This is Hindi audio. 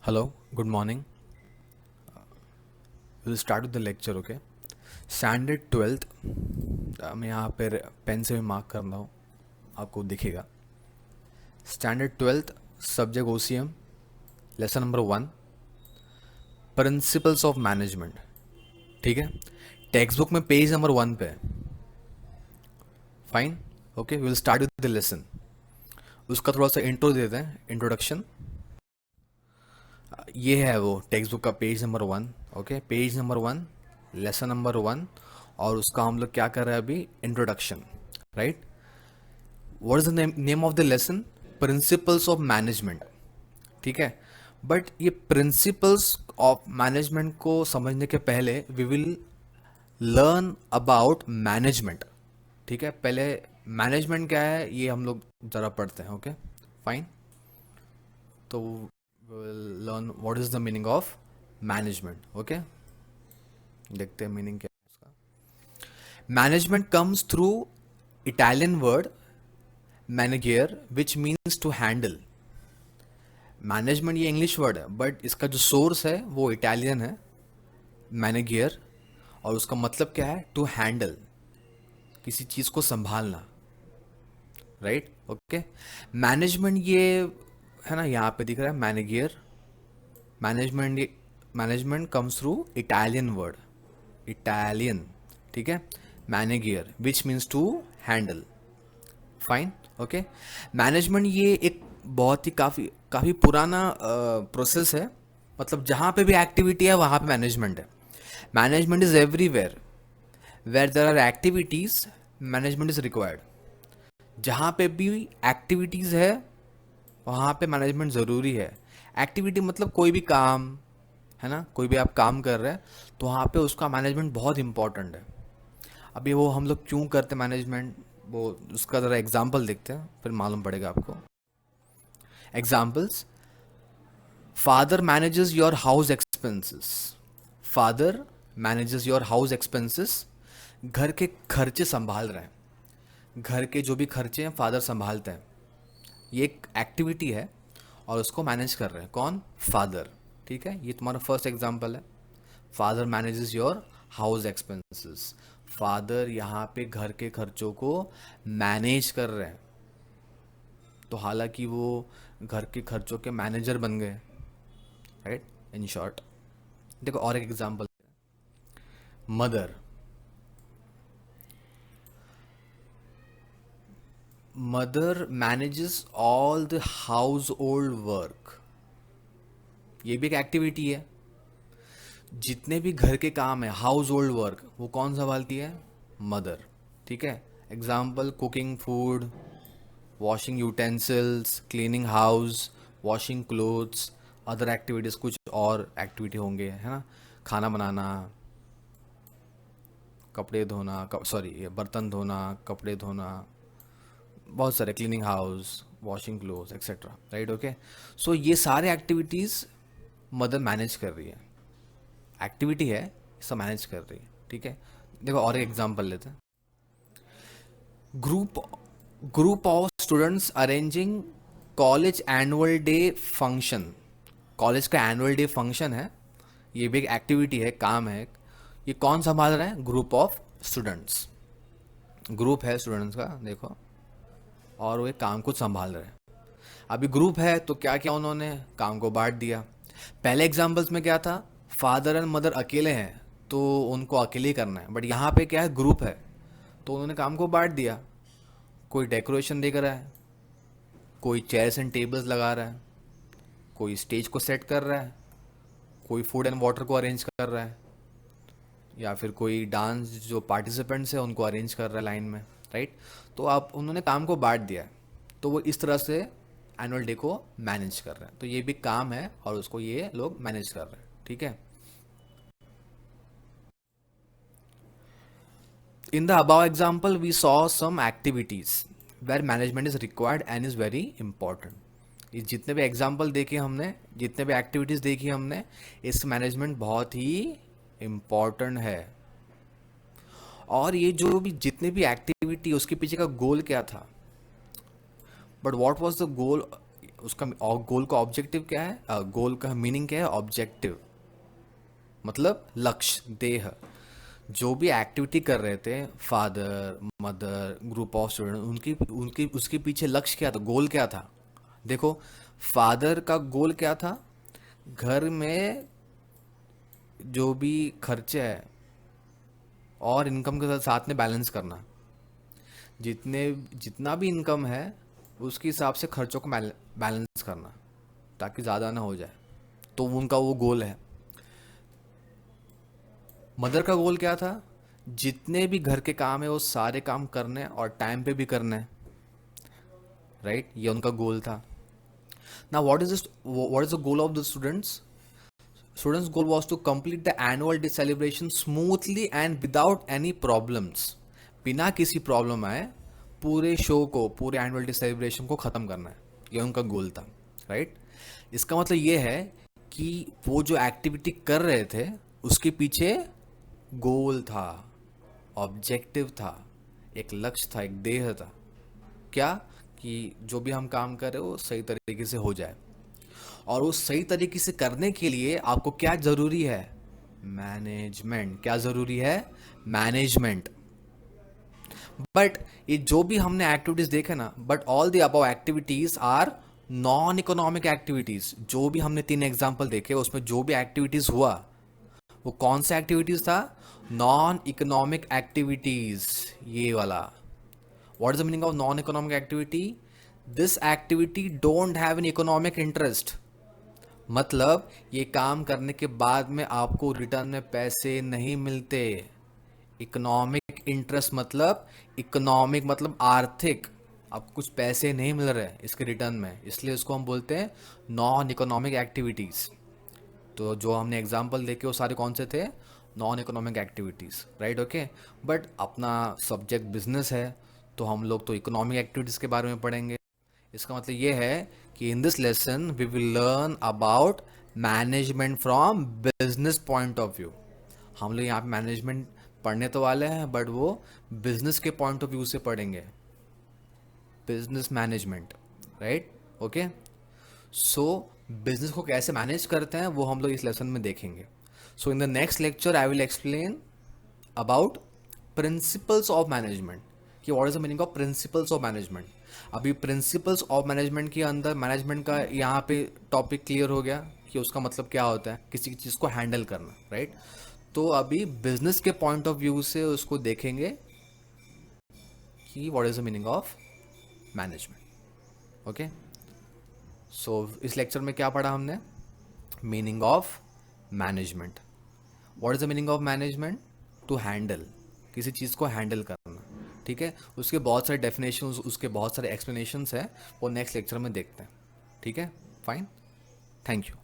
Hello, good morning. We'll start with the lecture, okay? Standard 12th, मैं यहाँ पे पेन से भी मार्क कर रहा हूँ, आपको दिखेगा. Standard 12th subject OCM, lesson number 1, principles of management. ठीक है, टेक्स्ट बुक में पेज नंबर 1 पे. Fine, okay, will start with the lesson. उसका थोड़ा सा इंट्रो देते हैं, इंट्रोडक्शन. ये है वो टेक्स्ट बुक का page number 1. Okay, page number 1, lesson number 1. और उसका हम लोग क्या कर रहे हैं अभी, introduction. Right, what is the name of the lesson? Principles of management. ठीक है, बट ये प्रिंसिपल्स ऑफ मैनेजमेंट को समझने के पहले we will learn about management. ठीक है, पहले मैनेजमेंट क्या है ये हम लोग ज़रा पढ़ते हैं. Okay, fine. तो will learn what is the meaning of management. Okay, देखते हैं मीनिंग क्या है उसका. Management comes through Italian word maneggiare which means to handle. Management ये इंग्लिश वर्ड है बट इसका जो सोर्स है वो इटालियन है, मैनेजियर. और उसका मतलब क्या है? टू हैंडल, किसी चीज़ को संभालना. Right, okay. मैनेजमेंट ये है ना, यहाँ पे दिख रहा है maneggiare. Management comes through Italian word, Italian. ठीक है, maneggiare which means to handle. Fine, okay. Management ये एक बहुत ही काफ़ी काफ़ी पुराना प्रोसेस है. मतलब जहाँ पे भी एक्टिविटी है वहाँ पे मैनेजमेंट है. Management is everywhere where there are activities, management is required. जहाँ पे भी एक्टिविटीज़ है वहाँ पे मैनेजमेंट ज़रूरी है. एक्टिविटी मतलब कोई भी काम है ना, कोई भी आप काम कर रहे हैं तो वहाँ पे उसका मैनेजमेंट बहुत इंपॉर्टेंट है. अभी वो हम लोग क्यों करते मैनेजमेंट, वो उसका ज़रा एग्जांपल देखते हैं फिर मालूम पड़ेगा आपको. Examples: father manages your house expenses. Father manages your house expenses. घर के खर्चे संभाल रहे हैं, घर के जो भी खर्चे हैं फादर संभालते हैं. ये एक एक्टिविटी है और उसको मैनेज कर रहे हैं कौन? फादर. ठीक है, ये तुम्हारा फर्स्ट एग्जांपल है. Father manages your house expenses. Father यहाँ पे घर के खर्चों को मैनेज कर रहे हैं. तो हालांकि वो घर के खर्चों के मैनेजर बन गए. Right, in short. देखो और एक example. Mother. Mother manages all the house hold work. ये भी एक एक्टिविटी है. जितने भी घर के काम है, हाउस होल्ड वर्क, वो कौन संभालती है? मदर. ठीक है, example: cooking food, washing utensils, cleaning house, washing clothes. Other activities कुछ और एक्टिविटी होंगे, है ना. खाना बनाना, कपड़े धोना, सॉरी बर्तन धोना, कपड़े धोना, बहुत सारे, cleaning house, washing clothes etcetera. Right, okay. So ये सारे एक्टिविटीज़ मदर मैनेज कर रही है. एक्टिविटी है, सब मैनेज कर रही है. ठीक है, देखो और एक एग्जांपल लेते हैं. Group group of students arranging college annual day function. College का एनुअल डे फंक्शन है, ये भी एक एक्टिविटी है, काम है. ये कौन संभाल रहा है? Group of students. ग्रुप है स्टूडेंट्स का, देखो, और वो एक काम को संभाल रहे हैं. अभी ग्रुप है तो क्या किया उन्होंने? काम को बांट दिया. पहले एग्जाम्पल्स में क्या था? फादर एंड मदर अकेले हैं तो उनको अकेले ही करना है. बट यहाँ पे क्या है? ग्रुप है तो उन्होंने काम को बांट दिया. कोई डेकोरेशन देख रहा है, कोई चेयर्स एंड टेबल्स लगा रहा है, कोई स्टेज को सेट कर रहा है, कोई फूड एंड वाटर को अरेंज कर रहा है, या फिर कोई डांस जो पार्टिसिपेंट्स है उनको अरेंज कर रहा है लाइन में. राइट, तो आप उन्होंने काम को बांट दिया है. तो वो इस तरह से एनुअल डे को मैनेज कर रहे हैं. तो ये भी काम है और उसको ये लोग मैनेज कर रहे हैं. ठीक है. In the above example, we saw some activities where management is required and is very important. इस जितने भी एग्जाम्पल देखे हमने, जितने भी एक्टिविटीज़ देखी हमने, इस मैनेजमेंट बहुत ही इम्पॉर्टेंट है. और ये जो भी जितने भी एक्टिविटी, उसके पीछे का गोल क्या था? But what was the goal उसका गोल का ऑब्जेक्टिव क्या है, गोल का मीनिंग क्या है, ऑब्जेक्टिव मतलब लक्ष्य, देह। जो भी एक्टिविटी कर रहे थे father mother group of student, उनकी उनकी उसके पीछे लक्ष्य क्या था, गोल क्या था। देखो, फादर का गोल क्या था, घर में जो भी खर्चे है और इनकम के साथ साथ में बैलेंस करना। जितने जितना भी इनकम है उसके हिसाब से खर्चों को बैलेंस करना ताकि ज़्यादा ना हो जाए, तो उनका वो गोल है। मदर का गोल क्या था, जितने भी घर के काम है वो सारे काम करने और टाइम पे भी करने, राइट, ये उनका गोल था। ना what is the goal of the students, students goal was to complete the annual day celebration smoothly and without any problems, बिना किसी प्रॉब्लम आए पूरे शो को, पूरे एनुअल डे सेलिब्रेशन को ख़त्म करना है, ये उनका गोल था, राइट। इसका मतलब ये है कि वो जो एक्टिविटी कर रहे थे उसके पीछे गोल था, ऑब्जेक्टिव था, एक लक्ष्य था, एक देह था। क्या, कि जो भी हम काम कर रहे हो सही तरीके से हो जाए। और वो सही तरीके से करने के लिए आपको क्या जरूरी है, मैनेजमेंट। क्या जरूरी है, मैनेजमेंट। बट ये जो भी हमने एक्टिविटीज देखे ना, but all the above activities are non economic activities. जो भी हमने 3 एग्जाम्पल देखे उसमें जो भी एक्टिविटीज हुआ वो कौन सा एक्टिविटीज था, नॉन इकोनॉमिक एक्टिविटीज, ये वाला। What is the meaning of non economic activity, this activity don't have an economic interest. मतलब ये काम करने के बाद में आपको रिटर्न में पैसे नहीं मिलते। इकोनॉमिक इंटरेस्ट मतलब, इकोनॉमिक मतलब आर्थिक, आपको कुछ पैसे नहीं मिल रहे इसके रिटर्न में, इसलिए इसको हम बोलते हैं नॉन इकोनॉमिक एक्टिविटीज़। तो जो हमने एग्जाम्पल देखे वो सारे कौन से थे, non economic activities, right, okay. But अपना सब्जेक्ट बिजनेस है तो हम लोग तो इकोनॉमिक एक्टिविटीज़ के बारे में पढ़ेंगे। इसका मतलब ये है कि in this lesson we will learn about management from business point of view. हम लोग यहाँ पे मैनेजमेंट पढ़ने तो वाले हैं बट वो बिजनेस के पॉइंट ऑफ व्यू से पढ़ेंगे, बिजनेस मैनेजमेंट, राइट, ओके। सो बिजनेस को कैसे मैनेज करते हैं वो हम लोग इस लेसन में देखेंगे। So in the next lecture I will explain about principles of management, कि what is the meaning of principles of management. अभी प्रिंसिपल्स ऑफ मैनेजमेंट के अंदर मैनेजमेंट का यहाँ पे टॉपिक क्लियर हो गया कि उसका मतलब क्या होता है, किसी चीज़ को हैंडल करना, राइट। तो अभी बिजनेस के पॉइंट ऑफ व्यू से उसको देखेंगे कि what is the meaning of management, okay. So इस लेक्चर में क्या पढ़ा हमने, meaning of management. What is the meaning of management, to handle, किसी चीज़ को हैंडल करना, ठीक है। उसके बहुत सारे डेफिनेशंस, उसके बहुत सारे एक्सप्लेनेशंस हैं, वो नेक्स्ट लेक्चर में देखते हैं, ठीक है, फाइन, थैंक यू।